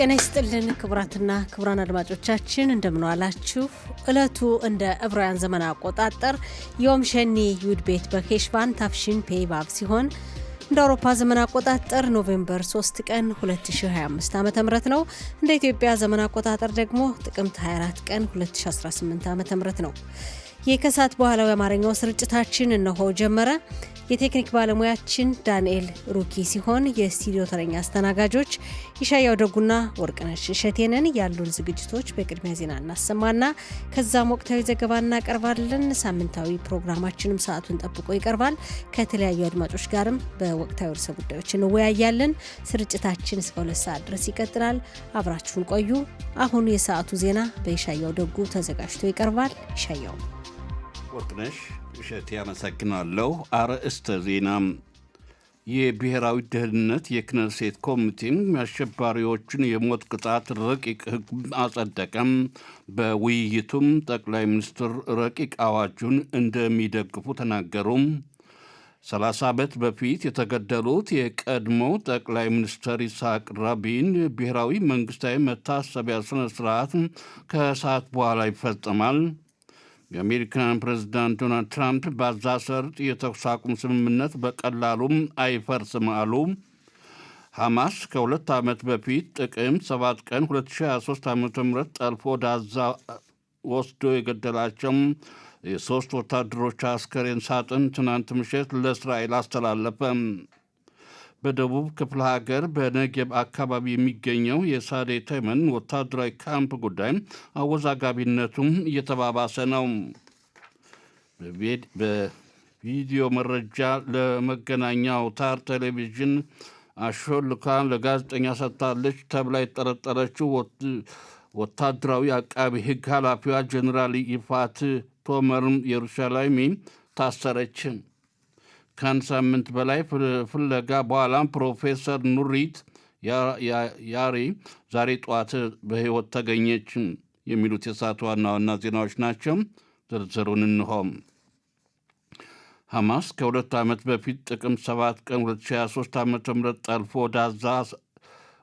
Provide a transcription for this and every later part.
ጤና ይስጥልን ክቡራትና ክቡራን አድማጮቻችን እንደምን ዋላችሁ። ዕለቱ እንደ ዕብራውያን ዘመን አቆጣጠር ዮም ሸኒ ዩድ ቤት በኬሽቫን ታፍሺን ፔይባብ ሲሆን እንደ አውሮፓ ዘመን አቆጣጠር ኖቬምበር 3 ቀን 2025 ዓ.ም ነው። እንደ ኢትዮጵያ ዘመን አቆጣጠር ደግሞ ጥቅምት 24 ቀን 2018 ዓ.ም ነው። የከሳት በኋላው የአማርኛው ስርጭታችን እነሆ ጀመረ። የቴክኒክ ባለሙያችን ዳንኤል ሩኪ ሲሆን የስቱዲዮ ተረኛ አስተናጋጆች ይሻያው ደጉና ወርቅነሽ እሸቴንን። ያሉን ዝግጅቶች በቅድሚያ ዜና እናሰማና ከዛም ወቅታዊ ዘገባ እናቀርባለን። ሳምንታዊ ፕሮግራማችንም ሰዓቱን ጠብቆ ይቀርባል። ከተለያዩ አድማጮች ጋርም በወቅታዊ ርዕሰ ጉዳዮች እንወያያለን። ስርጭታችን እስከ 2 ሰዓት ድረስ ይቀጥላል። አብራችሁን ቆዩ። አሁን የሰዓቱ ዜና በይሻያው ደጉ ተዘጋጅቶ ይቀርባል። ይሻያው ወርቅነሽ እሸቴ ያመሰግናለሁ። አርዕስተ ዜና። የብሔራዊ ደህንነት የክነሴት ኮሚቴም የአሸባሪዎችን የሞት ቅጣት ረቂቅ ሕግ አጸደቀም። በውይይቱም ጠቅላይ ሚኒስትር ረቂቅ አዋጁን እንደሚደግፉ ተናገሩ። 30 ዓመት በፊት የተገደሉት የቀድሞው ጠቅላይ ሚኒስትር ይስሐቅ ራቢን ብሔራዊ መንግስታዊ መታሰቢያ ስነ ስርዓት ከሰዓት በኋላ ይፈጸማል። የአሜሪካን ፕሬዝዳንት ዶናልድ ትራምፕ በጋዛ ሰርጥ የተኩስ አቁም ስምምነት በቀላሉም አይፈርስም አሉ። ሐማስ ከ2 ዓመት በፊት ጥቅምት 7 ቀን 2023 ዓ.ም ጠልፎ ወደ ጋዛ ወስዶ የገደላቸው የ3 ወታደሮች አስከሬን ሳጥን ትናንት ምሽት ለእስራኤል አስተላለፈ። በደቡብ ክፍለ ሀገር በነጌብ አካባቢ የሚገኘው የሳዴ ተመን ወታደራዊ ካምፕ ጉዳይ አወዛጋቢነቱም እየተባባሰ ነው። በቪዲዮ መረጃ ለመገናኛ አውታር ቴሌቪዥን አሾልካ ለጋዜጠኛ ሰጥታለች ተብላ የጠረጠረችው ወታደራዊ አቃቢ ሕግ ኃላፊዋ ጀኔራል ይፋት ቶመርም ኢየሩሳሌም ታሰረች። ከአንድ ሳምንት በላይ ፍለጋ በኋላም ፕሮፌሰር ኑሪት ያሪ ዛሬ ጠዋት በሕይወት ተገኘች። የሚሉት የሰዓቱ ዋና ዋና ዜናዎች ናቸው። ዝርዝሩን እንሆም። ሐማስ ከ2 ዓመት በፊት ጥቅምት 7 ቀን 2023 ዓ.ም ጠልፎ ወደ ጋዛ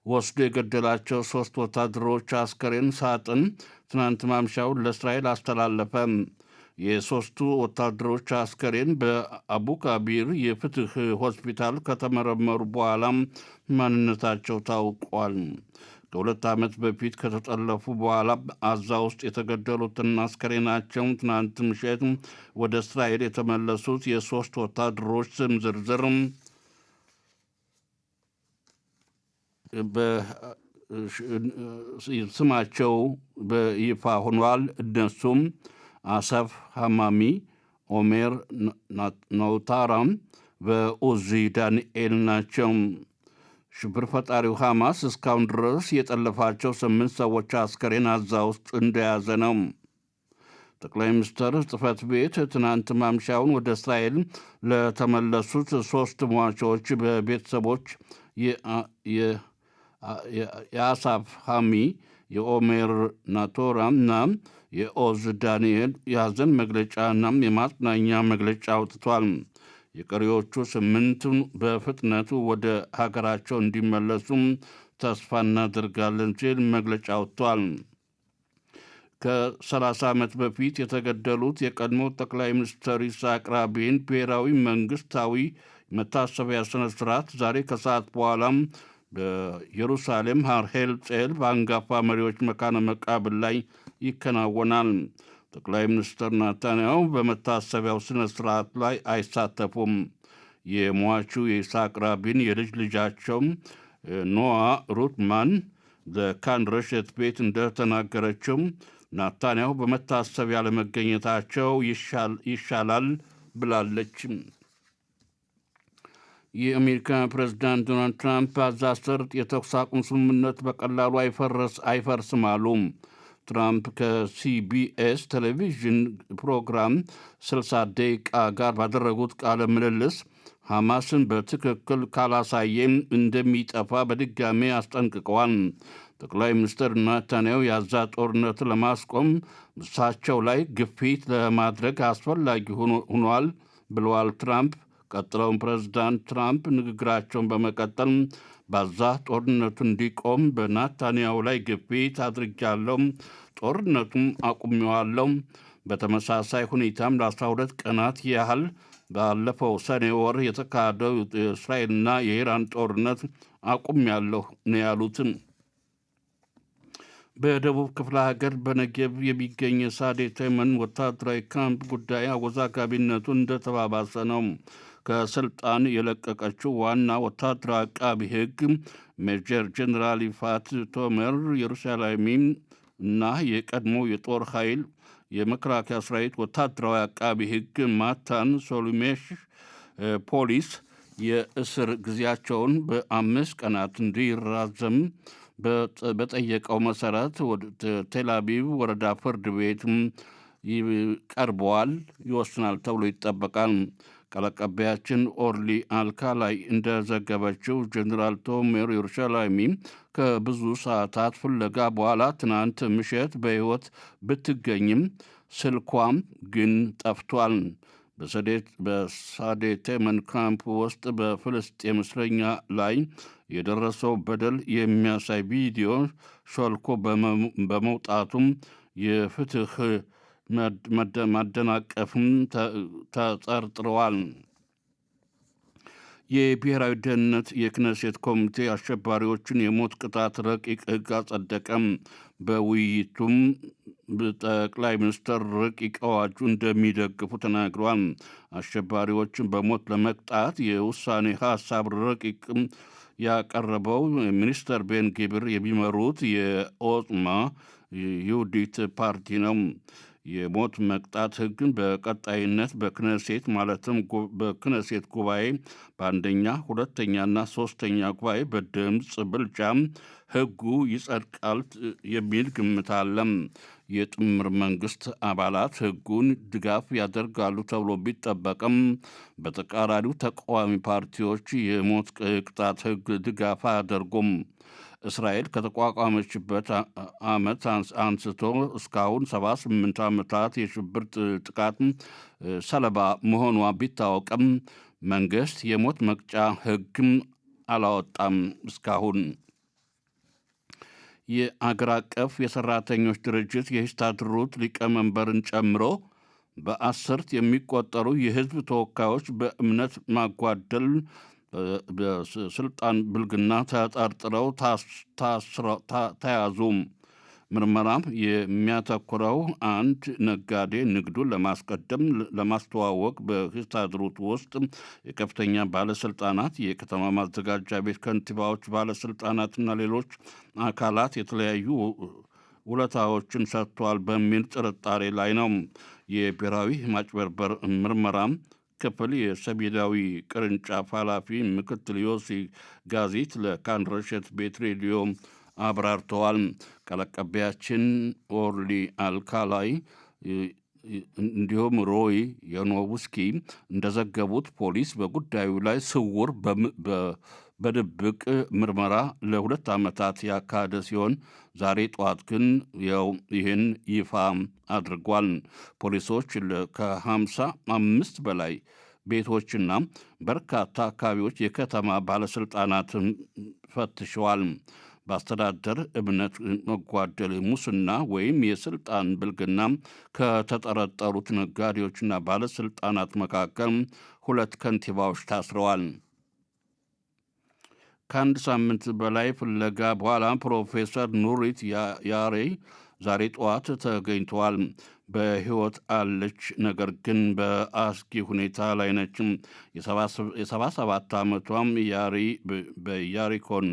ወስዶ የገደላቸው 3 ወታደሮች አስከሬን ሳጥን ትናንት ማምሻውን ለእስራኤል አስተላለፈ። የሶስቱ ወታደሮች አስከሬን በአቡ ካቢር የፍትህ ሆስፒታል ከተመረመሩ በኋላም ማንነታቸው ታውቋል። ከ2 ዓመት በፊት ከተጠለፉ በኋላ ጋዛ ውስጥ የተገደሉትና አስከሬናቸውን ትናንት ምሽት ወደ እስራኤል የተመለሱት የ3 ወታደሮች ስም ዝርዝር ስማቸው በይፋ ሆኗል። እነሱም አሰፍ ሐማሚ፣ ኦሜር ናውታራም በኡዚ ዳንኤል ናቸው። ሽብር ፈጣሪው ሐማስ እስካሁን ድረስ የጠለፋቸው 8 ሰዎች አስከሬን ጋዛ ውስጥ እንደያዘ ነው። ጠቅላይ ሚኒስትር ጽሕፈት ቤት ትናንት ማምሻውን ወደ እስራኤል ለተመለሱት 3 ሟቾች በቤተሰቦች የአሳፍ ሐሚ፣ የኦሜር ናቶራም እና የኦዝ ዳንኤል የሐዘን መግለጫና የማጽናኛ መግለጫ አውጥቷል። የቀሪዎቹ 8 በፍጥነቱ ወደ ሀገራቸው እንዲመለሱም ተስፋ እናደርጋለን ሲል መግለጫ አውጥቷል። ከ30 ዓመት በፊት የተገደሉት የቀድሞ ጠቅላይ ሚኒስትር ይስሐቅ ራቢን ብሔራዊ መንግስታዊ መታሰቢያ ስነ ስርዓት ዛሬ ከሰዓት በኋላም በኢየሩሳሌም ሃር ሄርጼል በአንጋፋ መሪዎች መካነ መቃብር ላይ ይከናወናል። ጠቅላይ ሚኒስትር ናታንያሁ በመታሰቢያው ስነ ስርዓት ላይ አይሳተፉም። የሟቹ የይስሐቅ ራቢን የልጅ ልጃቸው ኖዋ ሩትማን ለካን ረሸት ቤት እንደተናገረችው ናታንያሁ በመታሰቢያ ለመገኘታቸው ይሻላል ብላለች። የአሜሪካ ፕሬዝዳንት ዶናልድ ትራምፕ በጋዛ ሰርጥ የተኩስ አቁም ስምምነት በቀላሉ አይፈርስም አሉ። ትራምፕ ከሲቢኤስ ቴሌቪዥን ፕሮግራም 60 ደቂቃ ጋር ባደረጉት ቃለ ምልልስ ሐማስን በትክክል ካላሳየም እንደሚጠፋ በድጋሜ አስጠንቅቀዋል። ጠቅላይ ሚኒስትር ናታንያሁ የጋዛ ጦርነት ለማስቆም እሳቸው ላይ ግፊት ለማድረግ አስፈላጊ ሆኗል ብለዋል ትራምፕ። ቀጥለውም ፕሬዝዳንት ትራምፕ ንግግራቸውን በመቀጠል ባዛ ጦርነቱ እንዲቆም በናታንያሁ ላይ ግፊት አድርጌያለሁ፣ ጦርነቱም አቁሜዋለሁ። በተመሳሳይ ሁኔታም ለ12 ቀናት ያህል ባለፈው ሰኔ ወር የተካሄደው የእስራኤልና የኢራን ጦርነት አቁሜያለሁ ነው ያሉትን። በደቡብ ክፍለ ሀገር በነጌብ የሚገኝ የሳዴ ተመን ወታደራዊ ካምፕ ጉዳይ አወዛጋቢነቱ እንደተባባሰ ነው። ከስልጣን የለቀቀችው ዋና ወታደራዊ አቃቢ ሕግ ሜጀር ጀኔራል ይፋት ቶመር ኢየሩሳሌም እና የቀድሞ የጦር ኃይል የመከላከያ ሰራዊት ወታደራዊ አቃቢ ሕግ ማታን ሶሉሜሽ ፖሊስ የእስር ጊዜያቸውን በ5 ቀናት እንዲራዘም በጠየቀው መሰረት ወደ ቴልአቪቭ ወረዳ ፍርድ ቤት ቀርበዋል፣ ይወስናል ተብሎ ይጠበቃል። ቃል አቀባያችን ኦርሊ አልካላይ እንደዘገበችው ጀኔራል ቶሜር ኢየሩሳሌም ከብዙ ሰዓታት ፍለጋ በኋላ ትናንት ምሽት በሕይወት ብትገኝም ስልኳም ግን ጠፍቷል። በሳዴ ተመን ካምፕ ውስጥ በፍልስጤም እስረኛ ላይ የደረሰው በደል የሚያሳይ ቪዲዮ ሾልኮ በመውጣቱም የፍትህ ማደናቀፍም ተጠርጥረዋል። የብሔራዊ ደህንነት የክነሴት ኮሚቴ አሸባሪዎችን የሞት ቅጣት ረቂቅ ሕግ አጸደቀም። በውይይቱም ጠቅላይ ሚኒስትር ረቂቅ አዋጁ እንደሚደግፉ ተናግረዋል። አሸባሪዎችን በሞት ለመቅጣት የውሳኔ ሀሳብ ረቂቅ ያቀረበው ሚኒስተር ቤን ጊብር የሚመሩት የኦጽማ ይሁዲት ፓርቲ ነው። የሞት መቅጣት ሕግን በቀጣይነት በክነሴት ማለትም በክነሴት ጉባኤ በአንደኛ ሁለተኛና ሶስተኛ ጉባኤ በድምፅ ብልጫም ሕጉ ይጸድቃል የሚል ግምት አለም። የጥምር መንግስት አባላት ሕጉን ድጋፍ ያደርጋሉ ተብሎ ቢጠበቅም በተቃራኒው ተቃዋሚ ፓርቲዎች የሞት ቅጣት ሕግ ድጋፍ አያደርጉም። እስራኤል ከተቋቋመችበት ዓመት አንስቶ እስካሁን 78 ዓመታት የሽብር ጥቃት ሰለባ መሆኗ ቢታወቅም መንግስት የሞት መቅጫ ሕግም አላወጣም እስካሁን። የአገር አቀፍ የሰራተኞች ድርጅት የሂስታድሩት ሊቀመንበርን ጨምሮ በአስርት የሚቆጠሩ የህዝብ ተወካዮች በእምነት ማጓደል በስልጣን ብልግና ተጠርጥረው ተያዙ። ምርመራም የሚያተኩረው አንድ ነጋዴ ንግዱን ለማስተዋወቅ በሂስታድሩት ውስጥ የከፍተኛ ባለስልጣናት፣ የከተማ ማዘጋጃ ቤት ከንቲባዎች፣ ባለስልጣናትና ሌሎች አካላት የተለያዩ ውለታዎችን ሰጥቷል በሚል ጥርጣሬ ላይ ነው። የብሔራዊ ማጭበርበር ምርመራም ክፍል የሰሜናዊ ቅርንጫፍ ኃላፊ ምክትል ዮሲ ጋዚት ለካን ረሸት ቤት ሬዲዮ አብራርተዋል። ቃል አቀባያችን ኦርሊ አልካላይ እንዲሁም ሮይ የኖውስኪ እንደዘገቡት ፖሊስ በጉዳዩ ላይ ስውር በድብቅ ምርመራ ለ2 ዓመታት ያካሄደ ሲሆን ዛሬ ጠዋት ግን ይህን ይፋ አድርጓል። ፖሊሶች ከ55 በላይ ቤቶችና በርካታ አካባቢዎች የከተማ ባለስልጣናትን ፈትሸዋል። በአስተዳደር እምነት መጓደል፣ ሙስና ወይም የስልጣን ብልግና ከተጠረጠሩት ነጋዴዎችና ባለስልጣናት መካከል 2 ከንቲባዎች ታስረዋል። ከአንድ ሳምንት በላይ ፍለጋ በኋላ ፕሮፌሰር ኑሪት ያሬ ዛሬ ጠዋት ተገኝተዋል። በሕይወት አለች፣ ነገር ግን በአስጊ ሁኔታ ላይ ነችም። የ77 ዓመቷም ያሪ በያሪኮን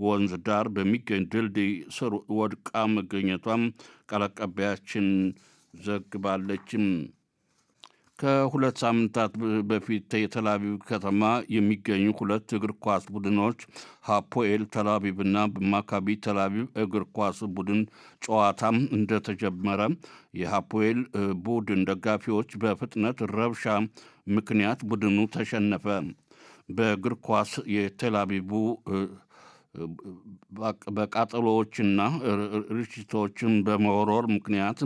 ወንዝ ዳር በሚገኝ ድልድይ ስር ወድቃ መገኘቷም ቃል አቀባያችን ዘግባለችም። ከ2 ሳምንታት በፊት የቴልአቪቭ ከተማ የሚገኙ 2 እግር ኳስ ቡድኖች ሃፖኤል ቴልአቪቭና ማካቢ ቴልአቪቭ እግር ኳስ ቡድን ጨዋታም እንደተጀመረ የሃፖኤል ቡድን ደጋፊዎች በፍጥነት ረብሻ ምክንያት ቡድኑ ተሸነፈ። በእግር ኳስ የቴልአቪቭ በቃጠሎዎችና ርችቶችን በመወረር ምክንያት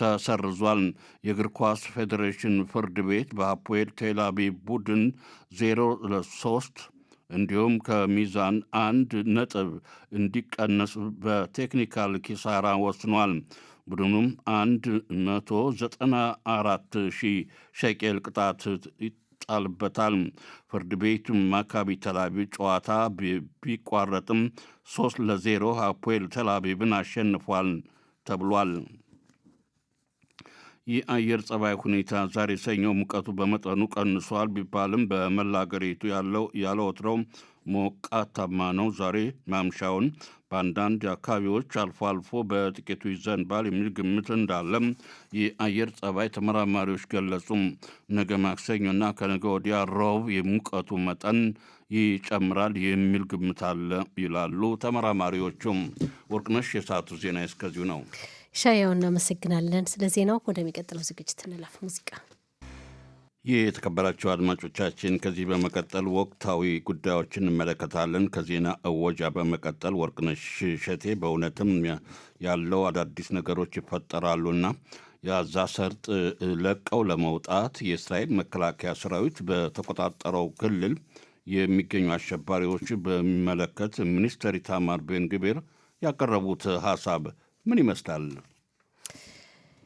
ተሰርዟል። የእግር ኳስ ፌዴሬሽን ፍርድ ቤት በሀፖኤል ቴል አቪቭ ቡድን 0-3 እንዲሁም ከሚዛን 1 ነጥብ እንዲቀነስ በቴክኒካል ኪሳራ ወስኗል። ቡድኑም 194 ሺህ ሸቄል ቅጣት ይጣልበታል። ፍርድ ቤቱም ማካቢ ተላቪቭ ጨዋታ ቢቋረጥም 3-0 ሀፖኤል ተላቪቭን አሸንፏል ተብሏል። የአየር ጸባይ ሁኔታ ዛሬ ሰኞ ሙቀቱ በመጠኑ ቀንሷል ቢባልም በመላ አገሪቱ ያለ ወትሮው ሞቃታማ ነው። ዛሬ ማምሻውን በአንዳንድ አካባቢዎች አልፎ አልፎ በጥቂቱ ይዘንባል የሚል ግምት እንዳለም የአየር ጸባይ ተመራማሪዎች ገለጹም። ነገ ማክሰኞና ከነገ ወዲያ ረቡዕ የሙቀቱ መጠን ይጨምራል የሚል ግምት አለ ይላሉ ተመራማሪዎቹም። ወርቅነሽ፣ የሰዓቱ ዜና እስከዚሁ ነው። ሻያው እናመሰግናለን ስለ ዜናው። ወደሚቀጥለው ዝግጅት እንላፍ። ሙዚቃ። ይህ የተከበራቸው አድማጮቻችን፣ ከዚህ በመቀጠል ወቅታዊ ጉዳዮችን እንመለከታለን። ከዜና እወጃ በመቀጠል ወርቅነሽ እሸቴ በእውነትም ያለው አዳዲስ ነገሮች ይፈጠራሉና የጋዛ ሰርጥ ለቀው ለመውጣት የእስራኤል መከላከያ ሰራዊት በተቆጣጠረው ክልል የሚገኙ አሸባሪዎች በሚመለከት ሚኒስትር ኢታማር ቤን ግቪር ያቀረቡት ሀሳብ ምን ይመስላል?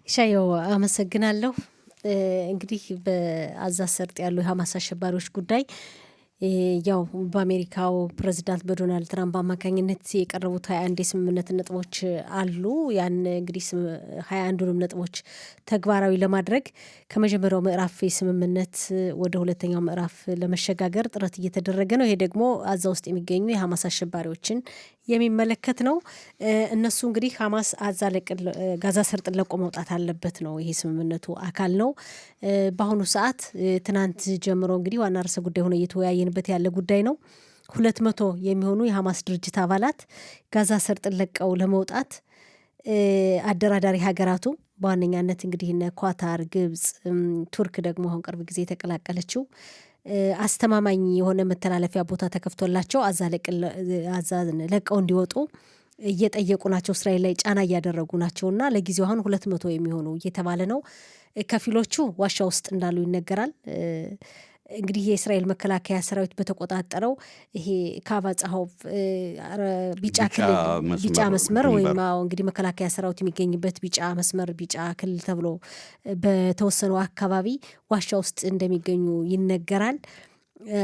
ሻየው አመሰግናለሁ። እንግዲህ በጋዛ ሰርጥ ያሉ የሐማስ አሸባሪዎች ጉዳይ ያው በአሜሪካው ፕሬዚዳንት በዶናልድ ትራምፕ አማካኝነት የቀረቡት 21 የስምምነት ነጥቦች አሉ። ያን እንግዲህ 21ዱንም ነጥቦች ተግባራዊ ለማድረግ ከመጀመሪያው ምዕራፍ የስምምነት ወደ ሁለተኛው ምዕራፍ ለመሸጋገር ጥረት እየተደረገ ነው። ይሄ ደግሞ ጋዛ ውስጥ የሚገኙ የሐማስ አሸባሪዎችን የሚመለከት ነው። እነሱ እንግዲህ ሐማስ ጋዛ ሰርጥን ለቆ መውጣት አለበት ነው፣ ይሄ ስምምነቱ አካል ነው። በአሁኑ ሰዓት ትናንት ጀምሮ እንግዲህ ዋና ርዕሰ ጉዳይ ሆነ እየተወያየንበት ያለ ጉዳይ ነው። 200 የሚሆኑ የሐማስ ድርጅት አባላት ጋዛ ሰርጥን ለቀው ለመውጣት አደራዳሪ ሀገራቱ በዋነኛነት እንግዲህ እነ ኳታር፣ ግብጽ፣ ቱርክ ደግሞ አሁን ቅርብ ጊዜ የተቀላቀለችው አስተማማኝ የሆነ መተላለፊያ ቦታ ተከፍቶላቸው ጋዛን ለቀው እንዲወጡ እየጠየቁ ናቸው። እስራኤል ላይ ጫና እያደረጉ ናቸው እና ለጊዜው አሁን 200 የሚሆኑ እየተባለ ነው። ከፊሎቹ ዋሻ ውስጥ እንዳሉ ይነገራል። እንግዲህ የእስራኤል መከላከያ ሰራዊት በተቆጣጠረው ይሄ ካቫጻሆቭ ቢጫ መስመር ወይም እንግዲህ መከላከያ ሰራዊት የሚገኝበት ቢጫ መስመር ቢጫ ክልል ተብሎ በተወሰኑ አካባቢ ዋሻ ውስጥ እንደሚገኙ ይነገራል።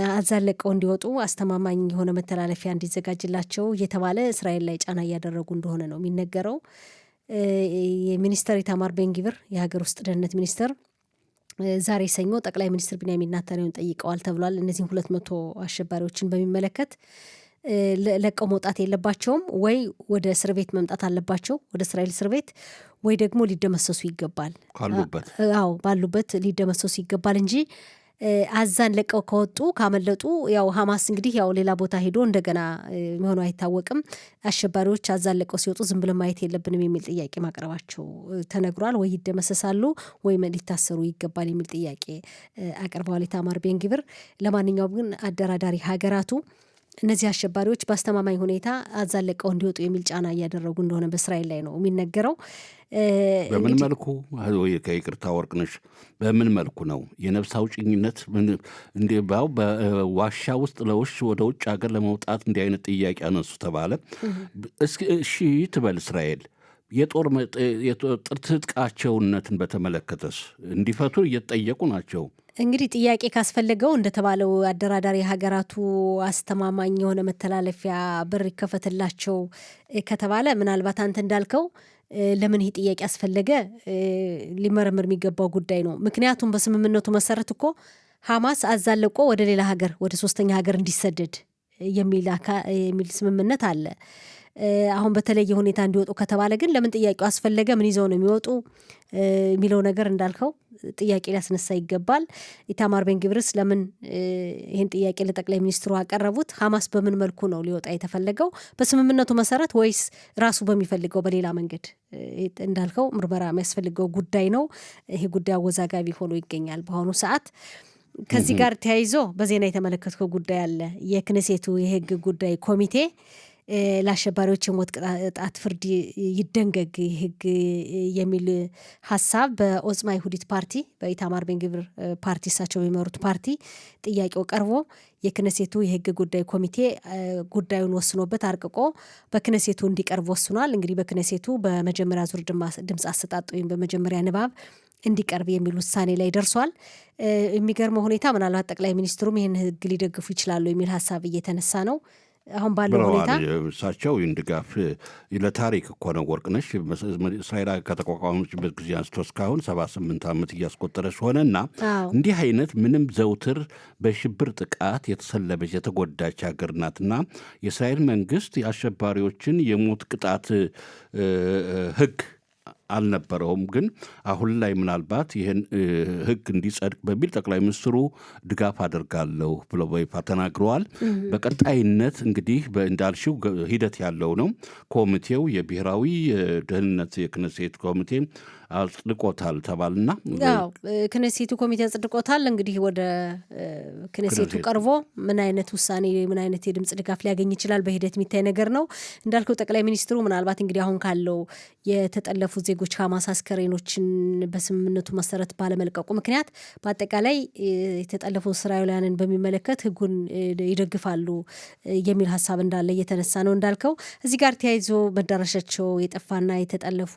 ጋዛን ለቀው እንዲወጡ አስተማማኝ የሆነ መተላለፊያ እንዲዘጋጅላቸው እየተባለ እስራኤል ላይ ጫና እያደረጉ እንደሆነ ነው የሚነገረው። የሚኒስተር ኢታማር ቤን ግቪር የሀገር ውስጥ ደህንነት ሚኒስተር ዛሬ ሰኞ ጠቅላይ ሚኒስትር ቢንያሚን ኔታንያሁን ጠይቀዋል ተብሏል። እነዚህም 200 አሸባሪዎችን በሚመለከት ለቀው መውጣት የለባቸውም ወይ ወደ እስር ቤት መምጣት አለባቸው፣ ወደ እስራኤል እስር ቤት፣ ወይ ደግሞ ሊደመሰሱ ይገባል። ባሉበት ሊደመሰሱ ይገባል እንጂ ጋዛን ለቀው ከወጡ ካመለጡ ያው ሐማስ እንግዲህ ያው ሌላ ቦታ ሄዶ እንደገና መሆኑ አይታወቅም። አሸባሪዎች ጋዛን ለቀው ሲወጡ ዝም ብለን ማየት የለብንም የሚል ጥያቄ ማቅረባቸው ተነግሯል። ወይ ይደመሰሳሉ ወይ ሊታሰሩ ይገባል የሚል ጥያቄ አቅርበዋል ኢታማር ቤን ግቪር። ለማንኛውም ግን አደራዳሪ ሀገራቱ እነዚህ አሸባሪዎች በአስተማማኝ ሁኔታ ጋዛን ለቀው እንዲወጡ የሚል ጫና እያደረጉ እንደሆነ በእስራኤል ላይ ነው የሚነገረው። በምን መልኩ ከይቅርታ ወርቅነሽ፣ በምን መልኩ ነው የነፍስ አውጭኝነት እንዲባው በዋሻ ውስጥ ወደ ውጭ ሀገር ለመውጣት እንዲህ አይነት ጥያቄ አነሱ ተባለ። እሺ ትበል እስራኤል የጦር ትጥቃቸውነትን በተመለከተስ እንዲፈቱ እየተጠየቁ ናቸው። እንግዲህ ጥያቄ ካስፈለገው እንደተባለው አደራዳሪ ሀገራቱ አስተማማኝ የሆነ መተላለፊያ በር ይከፈትላቸው ከተባለ ምናልባት አንተ እንዳልከው ለምን ይህ ጥያቄ አስፈለገ ሊመረምር የሚገባው ጉዳይ ነው። ምክንያቱም በስምምነቱ መሰረት እኮ ሐማስ ጋዛን ለቆ ወደ ሌላ ሀገር ወደ ሶስተኛ ሀገር እንዲሰደድ የሚል ስምምነት አለ። አሁን በተለየ ሁኔታ እንዲወጡ ከተባለ ግን ለምን ጥያቄው አስፈለገ? ምን ይዘው ነው የሚወጡ የሚለው ነገር እንዳልከው ጥያቄ ሊያስነሳ ይገባል። ኢታማር ቤን ግቪርስ ለምን ይህን ጥያቄ ለጠቅላይ ሚኒስትሩ አቀረቡት? ሐማስ በምን መልኩ ነው ሊወጣ የተፈለገው? በስምምነቱ መሰረት ወይስ ራሱ በሚፈልገው በሌላ መንገድ? እንዳልከው ምርመራ የሚያስፈልገው ጉዳይ ነው። ይሄ ጉዳይ አወዛጋቢ ሆኖ ይገኛል በአሁኑ ሰዓት። ከዚህ ጋር ተያይዞ በዜና የተመለከትከው ጉዳይ አለ። የክኔሴቱ የህግ ጉዳይ ኮሚቴ ለአሸባሪዎች የሞት ቅጣት ፍርድ ይደንገግ ህግ የሚል ሀሳብ በኦጽማ ይሁዲት ፓርቲ በኢታማር ቤን-ግቪር ፓርቲ እሳቸው የሚመሩት ፓርቲ ጥያቄው ቀርቦ የክነሴቱ የህግ ጉዳይ ኮሚቴ ጉዳዩን ወስኖበት አርቅቆ በክነሴቱ እንዲቀርብ ወስኗል። እንግዲህ በክነሴቱ በመጀመሪያ ዙር ድምፅ አሰጣጥ ወይም በመጀመሪያ ንባብ እንዲቀርብ የሚል ውሳኔ ላይ ደርሷል። የሚገርመው ሁኔታ ምናልባት ጠቅላይ ሚኒስትሩም ይህን ህግ ሊደግፉ ይችላሉ የሚል ሀሳብ እየተነሳ ነው። አሁን ባለው ሁኔታ እሳቸው ይህን ድጋፍ ለታሪክ እኮ ነው ወርቅነሽ። እስራኤል ከተቋቋመችበት ጊዜ አንስቶ እስካሁን 78 ዓመት እያስቆጠረች ሆነና እንዲህ አይነት ምንም ዘውትር በሽብር ጥቃት የተሰለበች የተጎዳች ሀገር ናትና የእስራኤል መንግስት የአሸባሪዎችን የሞት ቅጣት ህግ አልነበረውም። ግን አሁን ላይ ምናልባት ይህን ህግ እንዲጸድቅ በሚል ጠቅላይ ሚኒስትሩ ድጋፍ አደርጋለሁ ብለው በይፋ ተናግረዋል። በቀጣይነት እንግዲህ እንዳልሽው ሂደት ያለው ነው። ኮሚቴው የብሔራዊ ደህንነት የክነሴት ኮሚቴ አጽድቆታል ተባልና ክነሴቱ ኮሚቴ አጽድቆታል። እንግዲህ ወደ ክነሴቱ ቀርቦ ምን አይነት ውሳኔ ምን አይነት የድምፅ ድጋፍ ሊያገኝ ይችላል በሂደት የሚታይ ነገር ነው። እንዳልከው ጠቅላይ ሚኒስትሩ ምናልባት እንግዲህ አሁን ካለው የተጠለፉ ዜጎች ሐማስ አስከሬኖችን በስምምነቱ መሰረት ባለመልቀቁ ምክንያት በአጠቃላይ የተጠለፉ እስራኤላውያንን በሚመለከት ህጉን ይደግፋሉ የሚል ሀሳብ እንዳለ እየተነሳ ነው። እንዳልከው እዚህ ጋር ተያይዞ መዳረሻቸው የጠፋና የተጠለፉ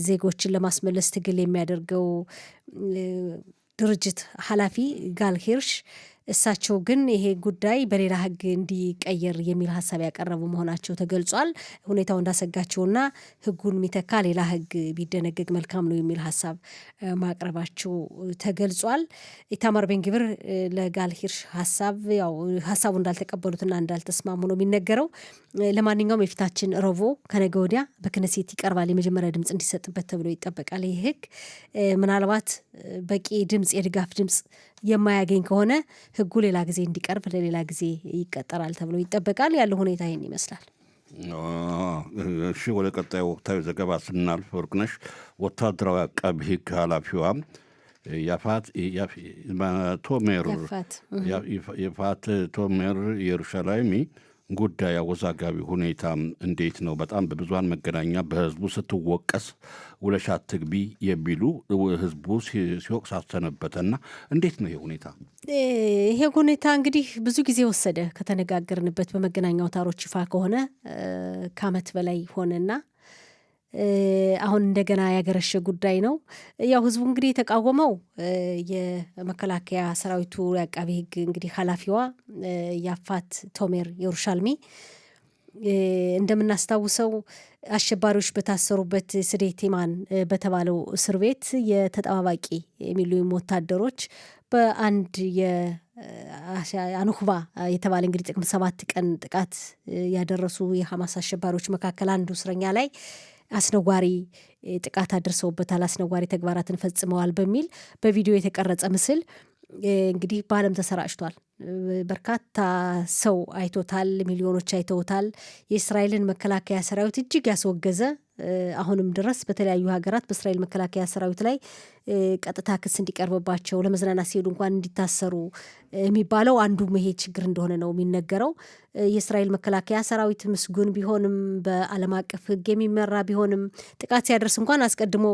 ዜጎችን ለማስመለስ ትግል የሚያደርገው ድርጅት ኃላፊ ጋል ሂርሽ እሳቸው ግን ይሄ ጉዳይ በሌላ ህግ እንዲቀየር የሚል ሀሳብ ያቀረቡ መሆናቸው ተገልጿል። ሁኔታው እንዳሰጋቸውና ህጉን የሚተካ ሌላ ህግ ቢደነገግ መልካም ነው የሚል ሀሳብ ማቅረባቸው ተገልጿል። ኢታማር ቤን-ግቪር ለጋል ሂርሽ ሀሳቡ እንዳልተቀበሉትና እንዳልተስማሙ ነው የሚነገረው። ለማንኛውም የፊታችን ረቡዕ ከነገ ወዲያ በክነሴት ይቀርባል። የመጀመሪያ ድምፅ እንዲሰጥበት ተብሎ ይጠበቃል። ይህ ህግ ምናልባት በቂ ድምፅ የድጋፍ ድምፅ የማያገኝ ከሆነ ህጉ ሌላ ጊዜ እንዲቀርብ ለሌላ ጊዜ ይቀጠራል ተብሎ ይጠበቃል። ያለው ሁኔታ ይህን ይመስላል። እሺ፣ ወደ ቀጣዩ ወቅታዊ ዘገባ ስናልፍ ወርቅነሽ ወታደራዊ አቃቢ ህግ ኃላፊዋ የፋት ቶሜር ኢየሩሻላይሚ ጉዳይ አወዛጋቢ ሁኔታ እንዴት ነው? በጣም በብዙሃን መገናኛ በህዝቡ ስትወቀስ ውለሽ አትግቢ የሚሉ ህዝቡ ሲወቅስ አሰነበተና እንዴት ነው ይሄ ሁኔታ? ይሄ ሁኔታ እንግዲህ ብዙ ጊዜ ወሰደ ከተነጋገርንበት በመገናኛ አውታሮች ይፋ ከሆነ ከዓመት በላይ ሆነና አሁን እንደገና ያገረሸ ጉዳይ ነው። ያው ህዝቡ እንግዲህ የተቃወመው የመከላከያ ሰራዊቱ የአቃቢ ህግ እንግዲህ ኃላፊዋ ያፋት ቶሜር ኢየሩሻላይሚ እንደምናስታውሰው አሸባሪዎች በታሰሩበት ስዴ ቲማን በተባለው እስር ቤት የተጠባባቂ የሚሊዮን ወታደሮች በአንድ የአኑክባ የተባለ እንግዲህ ጥቅምት 7 ቀን ጥቃት ያደረሱ የሐማስ አሸባሪዎች መካከል አንዱ እስረኛ ላይ አስነዋሪ ጥቃት አድርሰውበታል፣ አስነዋሪ ተግባራትን ፈጽመዋል በሚል በቪዲዮ የተቀረጸ ምስል እንግዲህ በዓለም ተሰራጭቷል። በርካታ ሰው አይቶታል፣ ሚሊዮኖች አይተውታል። የእስራኤልን መከላከያ ሰራዊት እጅግ ያስወገዘ አሁንም ድረስ በተለያዩ ሀገራት በእስራኤል መከላከያ ሰራዊት ላይ ቀጥታ ክስ እንዲቀርብባቸው ለመዝናናት ሲሄዱ እንኳን እንዲታሰሩ የሚባለው አንዱ ይሄ ችግር እንደሆነ ነው የሚነገረው። የእስራኤል መከላከያ ሰራዊት ምስጉን ቢሆንም በዓለም አቀፍ ሕግ የሚመራ ቢሆንም ጥቃት ሲያደርስ እንኳን አስቀድሞ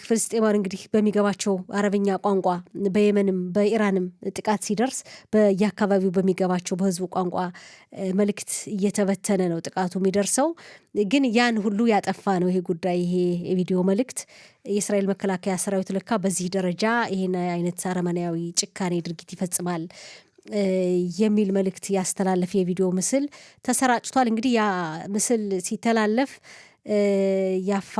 ፍልስጤማውያን እንግዲህ በሚገባቸው አረብኛ ቋንቋ በየመንም በኢራንም ጥቃት ሲደርስ በየአካባቢው በሚገባቸው በህዝቡ ቋንቋ መልእክት እየተበተነ ነው ጥቃቱ የሚደርሰው። ግን ያን ሁሉ ያጠፋ ነው ይሄ ጉዳይ። ይሄ የቪዲዮ መልእክት የእስራኤል መከላከያ ሰራዊት ለካ በዚህ ደረጃ ይህን አይነት አረመናዊ ጭካኔ ድርጊት ይፈጽማል የሚል መልእክት ያስተላለፍ የቪዲዮ ምስል ተሰራጭቷል። እንግዲህ ያ ምስል ሲተላለፍ ያፋ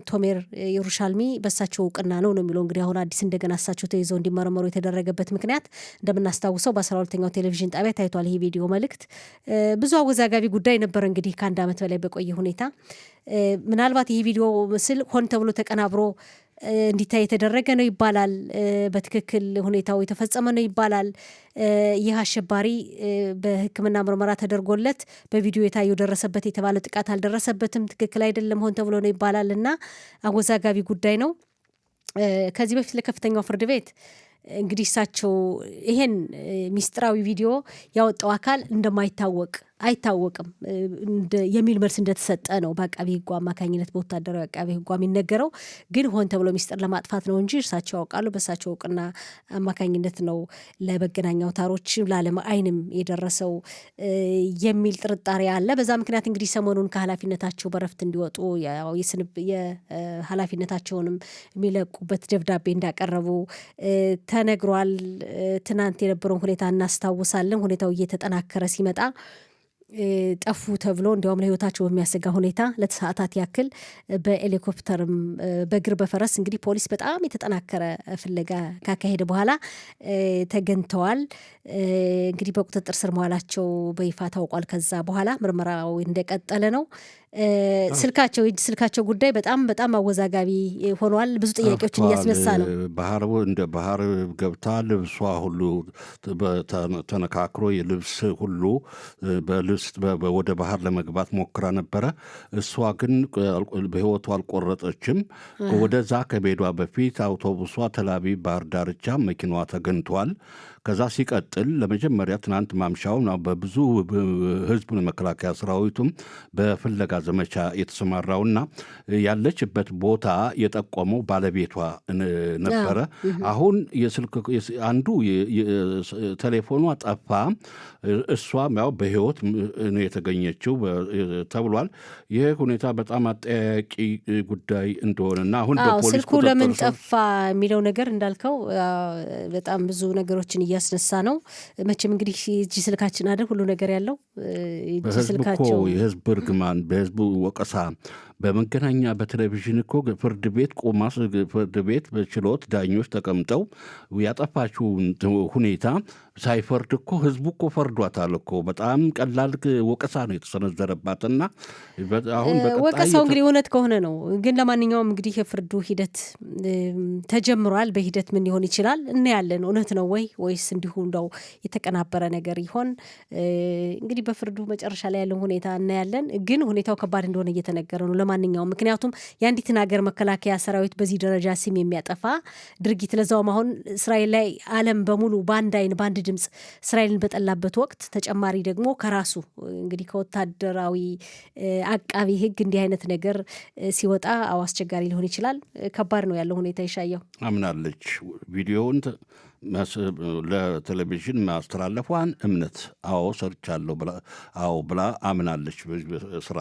ቶሜር ኢየሩሻላይሚ በእሳቸው እውቅና ነው የሚለው። እንግዲህ አሁን አዲስ እንደገና እሳቸው ተይዘው እንዲመረመሩ የተደረገበት ምክንያት እንደምናስታውሰው በ12ኛው ቴሌቪዥን ጣቢያ ታይቷል። ይሄ ቪዲዮ መልእክት ብዙ አወዛጋቢ ጉዳይ ነበር። እንግዲህ ከአንድ ዓመት በላይ በቆየ ሁኔታ ምናልባት ይህ ቪዲዮ ምስል ሆን ተብሎ ተቀናብሮ እንዲታይ የተደረገ ነው ይባላል። በትክክል ሁኔታው የተፈጸመ ነው ይባላል። ይህ አሸባሪ በሕክምና ምርመራ ተደርጎለት በቪዲዮ የታየው ደረሰበት የተባለ ጥቃት አልደረሰበትም፣ ትክክል አይደለም፣ ሆን ተብሎ ነው ይባላል እና አወዛጋቢ ጉዳይ ነው። ከዚህ በፊት ለከፍተኛው ፍርድ ቤት እንግዲህ እሳቸው ይሄን ሚስጥራዊ ቪዲዮ ያወጣው አካል እንደማይታወቅ አይታወቅም የሚል መልስ እንደተሰጠ ነው በአቃቢ ሕጉ አማካኝነት በወታደራዊ አቃቢ ሕጉ የሚነገረው። ግን ሆን ተብሎ ሚስጥር ለማጥፋት ነው እንጂ እርሳቸው ያውቃሉ። በእሳቸው እውቅና አማካኝነት ነው ለመገናኛ አውታሮች ለዓለም ዓይንም የደረሰው የሚል ጥርጣሬ አለ። በዛ ምክንያት እንግዲህ ሰሞኑን ከኃላፊነታቸው በረፍት እንዲወጡ የኃላፊነታቸውንም የሚለቁበት ደብዳቤ እንዳቀረቡ ተነግሯል። ትናንት የነበረውን ሁኔታ እናስታውሳለን። ሁኔታው እየተጠናከረ ሲመጣ ጠፉ ተብሎ እንዲያውም ለሕይወታቸው በሚያሰጋ ሁኔታ ለሰዓታት ያክል በሄሊኮፕተርም በእግር በፈረስ እንግዲህ ፖሊስ በጣም የተጠናከረ ፍለጋ ካካሄደ በኋላ ተገኝተዋል። እንግዲህ በቁጥጥር ስር መዋላቸው በይፋ ታውቋል። ከዛ በኋላ ምርመራው እንደቀጠለ ነው። ስልካቸው የእጅ ስልካቸው ጉዳይ በጣም በጣም አወዛጋቢ ሆኗል። ብዙ ጥያቄዎችን እያስነሳ ነው። ባህር እንደ ባህር ገብታ ልብሷ ሁሉ ተነካክሮ የልብስ ሁሉ በልብስ ወደ ባህር ለመግባት ሞክራ ነበረ። እሷ ግን በሕይወቷ አልቆረጠችም። ወደዛ ከመሄዷ በፊት አውቶቡሷ ተላቪቭ ባህር ዳርቻ መኪናዋ ተገኝቷል። ከዛ ሲቀጥል ለመጀመሪያ ትናንት ማምሻውን በብዙ ህዝቡን መከላከያ ሰራዊቱም በፍለጋ ዘመቻ የተሰማራውና ያለችበት ቦታ የጠቆመው ባለቤቷ ነበረ። አሁን አንዱ ቴሌፎኗ ጠፋ። እሷም ያው በህይወት ነው የተገኘችው ተብሏል። ይህ ሁኔታ በጣም አጠያቂ ጉዳይ እንደሆነና አሁን በፖሊስ ስልኩ ለምን ጠፋ የሚለው ነገር እንዳልከው በጣም ብዙ ነገሮችን እያስነሳ ነው። መቼም እንግዲህ እጅ ስልካችን አይደል ሁሉ ነገር ያለው እጅ ስልካቸው የህዝብ እርግማን፣ በህዝቡ ወቀሳ በመገናኛ በቴሌቪዥን እኮ ፍርድ ቤት ቆማ ፍርድ ቤት በችሎት ዳኞች ተቀምጠው ያጠፋችውን ሁኔታ ሳይፈርድ እኮ ህዝቡ እኮ ፈርዷታል እኮ። በጣም ቀላል ወቀሳ ነው የተሰነዘረባትና አሁን ወቀሳው እንግዲህ እውነት ከሆነ ነው። ግን ለማንኛውም እንግዲህ የፍርዱ ሂደት ተጀምሯል። በሂደት ምን ሊሆን ይችላል እናያለን። እውነት ነው ወይስ እንዲሁ እንደው የተቀናበረ ነገር ይሆን? እንግዲህ በፍርዱ መጨረሻ ላይ ያለው ሁኔታ እናያለን። ግን ሁኔታው ከባድ እንደሆነ እየተነገረ ነው። ለማንኛውም ምክንያቱም የአንዲትን ሀገር መከላከያ ሰራዊት በዚህ ደረጃ ስም የሚያጠፋ ድርጊት ለዛውም አሁን እስራኤል ላይ ዓለም በሙሉ በአንድ አይን በአንድ ድምፅ እስራኤልን በጠላበት ወቅት ተጨማሪ ደግሞ ከራሱ እንግዲህ ከወታደራዊ አቃቢ ሕግ እንዲህ አይነት ነገር ሲወጣ አስቸጋሪ ሊሆን ይችላል። ከባድ ነው ያለው ሁኔታ። ይሻየው አምናለች ቪዲዮውን ለቴሌቪዥን ማስተላለፏን እምነት ሰርቻለሁ ብላ አምናለች። ስራ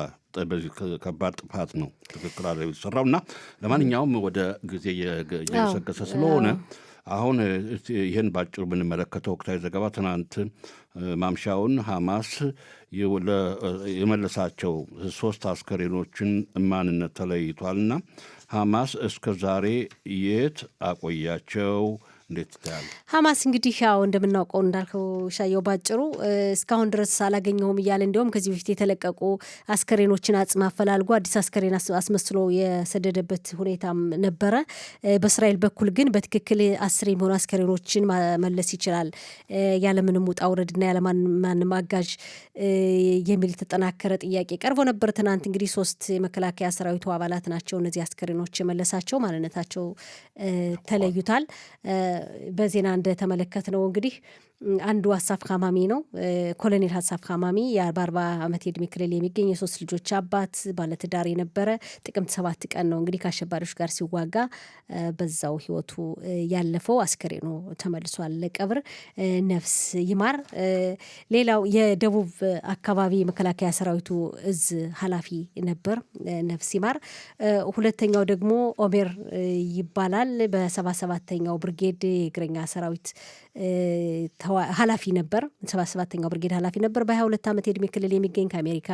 በዚህ ከባድ ጥፋት ነው ትክክል አለ የተሰራው እና ለማንኛውም ወደ ጊዜ እየገሰገሰ ስለሆነ አሁን ይህን ባጭሩ ብንመለከተው ወቅታዊ ዘገባ ትናንት ማምሻውን ሐማስ የመለሳቸው 3 አስከሬኖችን ማንነት ተለይቷልና ሐማስ እስከ ዛሬ የት አቆያቸው? እንዴት ይታያል? ሐማስ እንግዲህ ያው እንደምናውቀው እንዳልከው ሻየው ባጭሩ እስካሁን ድረስ አላገኘሁም እያለ እንዲሁም ከዚህ በፊት የተለቀቁ አስከሬኖችን አጽም አፈላልጎ አዲስ አስከሬን አስመስሎ የሰደደበት ሁኔታም ነበረ። በእስራኤል በኩል ግን በትክክል 10 የሚሆኑ አስከሬኖችን መመለስ ይችላል ያለምንም ውጣ ውረድና ያለማንም አጋዥ የሚል ተጠናከረ ጥያቄ ቀርቦ ነበር። ትናንት እንግዲህ 3 የመከላከያ ሰራዊቱ አባላት ናቸው እነዚህ አስከሬኖች የመለሳቸው፣ ማንነታቸው ተለዩታል። በዜና እንደተመለከት ነው እንግዲህ አንዱ አሳፍ ካማሚ ነው። ኮሎኔል አሳፍ ካማሚ የ40 ዓመት የዕድሜ ክልል የሚገኝ የ3 ልጆች አባት ባለትዳር የነበረ ጥቅምት 7 ቀን ነው እንግዲህ ከአሸባሪዎች ጋር ሲዋጋ በዛው ህይወቱ ያለፈው። አስከሬኑ ተመልሷል ለቀብር። ነፍስ ይማር። ሌላው የደቡብ አካባቢ መከላከያ ሰራዊቱ እዝ ኃላፊ ነበር። ነፍስ ይማር። ሁለተኛው ደግሞ ኦሜር ይባላል። በ77ኛው ብርጌድ የእግረኛ ሰራዊት ኃላፊ ነበር። 77ኛው ብርጌድ ኃላፊ ነበር። በ22 ዓመት የዕድሜ ክልል የሚገኝ ከአሜሪካ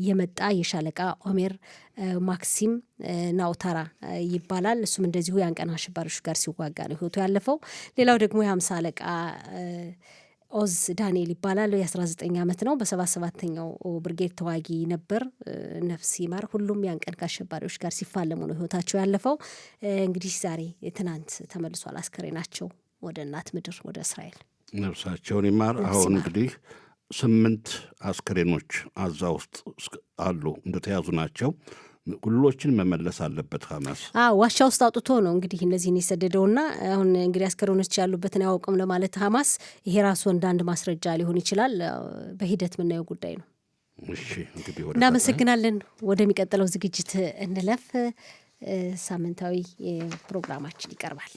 የመጣ የሻለቃ ኦሜር ማክሲም ናውታራ ይባላል። እሱም እንደዚሁ ያን ቀን አሸባሪዎች ጋር ሲዋጋ ነው ህይወቱ ያለፈው። ሌላው ደግሞ የ50 አለቃ ኦዝ ዳንኤል ይባላል። የ19 ዓመት ነው። በ77ኛው ብርጌድ ተዋጊ ነበር። ነፍስ ይማር። ሁሉም ያን ቀን ከአሸባሪዎች ጋር ሲፋለሙ ነው ህይወታቸው ያለፈው። እንግዲህ ዛሬ ትናንት ተመልሷል አስከሬናቸው ወደ እናት ምድር ወደ እስራኤል። ነፍሳቸውን ይማር። አሁን እንግዲህ 8 አስከሬኖች አዛ ውስጥ አሉ እንደተያዙ ናቸው። ሁሎችን መመለስ አለበት ሐማስ። ዋሻ ውስጥ አውጥቶ ነው እንግዲህ እነዚህን የሰደደውና አሁን እንግዲህ አስከሬኖች ያሉበትን አያውቅም ለማለት ሐማስ ይሄ ራሱ እንደ አንድ ማስረጃ ሊሆን ይችላል። በሂደት የምናየው ጉዳይ ነው። እናመሰግናለን። ወደሚቀጥለው ዝግጅት እንለፍ። ሳምንታዊ ፕሮግራማችን ይቀርባል።